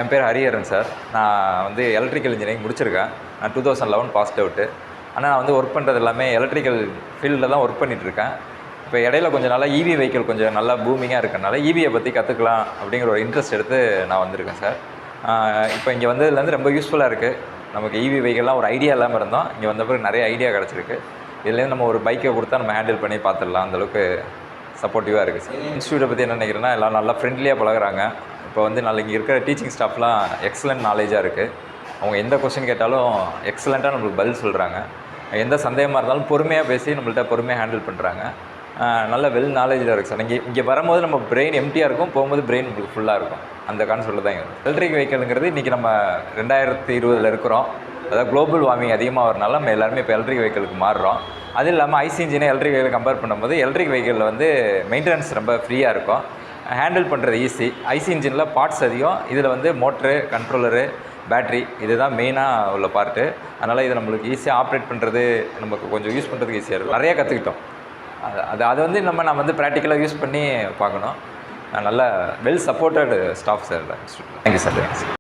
என் பேர் ஹரிஹரன் சார். நான் வந்து எலக்ட்ரிக்கல் இன்ஜினியரிங் முடிச்சிருக்கேன். நான் 2011 பாஸ்ட் அவுட்டு. ஆனால் நான் வந்து ஒர்க் பண்ணுறது எல்லாமே எலக்ட்ரிக்கல் ஃபீல்டில் தான் ஒர்க் பண்ணிகிட்ருக்கேன். இப்போ இடையில கொஞ்சம் நாளாக ஈவி வெஹிக்கிள் கொஞ்சம் நல்லா பூமிங்காக இருக்கறனால ஈவியை பற்றி கற்றுக்கலாம் அப்படிங்கிற ஒரு இன்ட்ரெஸ்ட் எடுத்து நான் வந்திருக்கேன் சார். இப்போ இங்கே வந்ததுலேருந்து ரொம்ப யூஸ்ஃபுல்லாக இருக்குது. நமக்கு ஈவி வெஹிக்கிள்லாம் ஒரு ஐடியா இல்லாமல் இருந்தோம். இங்கே வந்த பிறகு நிறைய ஐடியா கிடச்சிருக்கு. இதுலேருந்து நம்ம ஒரு பைக்கை கொடுத்தா நம்ம ஹேண்டில் பண்ணி பார்த்துடலாம். அந்தளவுக்கு சப்போர்ட்டிவாக இருக்குது சார். இன்ஸ்டியூட்டை பற்றி என்ன நினைக்கிறேன்னா, எல்லாம் நல்லா ஃப்ரெண்ட்லியாக பழகுறாங்க. இப்போ வந்து இங்கே இருக்கிற டீச்சிங் ஸ்டாஃப்லாம் எக்ஸலண்ட் நாலேஜாக இருக்குது. அவங்க எந்த கொஸ்டின் கேட்டாலும் எக்ஸலண்ட்டாக நம்மளுக்கு பதில் சொல்கிறாங்க. எந்த சந்தேகமாக இருந்தாலும் பொறுமையாக பேசி நம்மள்ட்ட பொறுமையாக ஹேண்டில் பண்ணுறாங்க. நல்ல வெல் நாலேஜாக இருக்குது சார். இங்கே வரும்போது நம்ம பிரெயின் எம்டியாக இருக்கும், போகும்போது பிரெயின் நம்மளுக்கு ஃபுல்லாக இருக்கும். அந்த கான்செப்ட்டில் தான் இங்கே எலக்ட்ரிக் வெஹிக்கிள்ங்கிறது இன்றைக்கி நம்ம 2020 இருக்கிறோம். அதாவது குளோபல் வார்மிங் அதிகமாக வரனால நம்ம எல்லாருமே இப்போ எலக்ட்ரிக் வெஹிக்கிளுக்கு மாறுறோம். அது இல்லாமல் ஐசி இன்ஜினை எலக்ட்ரிக் வெஹிக்கிள் கம்பேர் பண்ணும்போது எலக்ட்ரிக் வெஹிக்கிளில் வந்து மெயின்டெனன்ஸ் ரொம்ப ஃப்ரீயாக இருக்கும். ஹேண்டில் பண்ணுறது ஈஸி. ஐசி இன்ஜினில் பார்ட்ஸ் அதிகம். இதில் வந்து மோட்ரு, கண்ட்ரோலரு, பேட்ரி இதுதான் மெயினாக உள்ள பார்ட்டு. அதனால் இதை நம்மளுக்கு ஈஸியாக ஆப்ரேட் பண்ணுறது, நமக்கு கொஞ்சம் யூஸ் பண்ணுறதுக்கு ஈஸியாக இருக்கும். நிறையா கற்றுக்கிட்டோம். அது வந்து நம்ம வந்து ப்ராக்டிக்கலாக யூஸ் பண்ணி பார்க்கணும். நல்ல well supported staff sir institute. Thank you sir.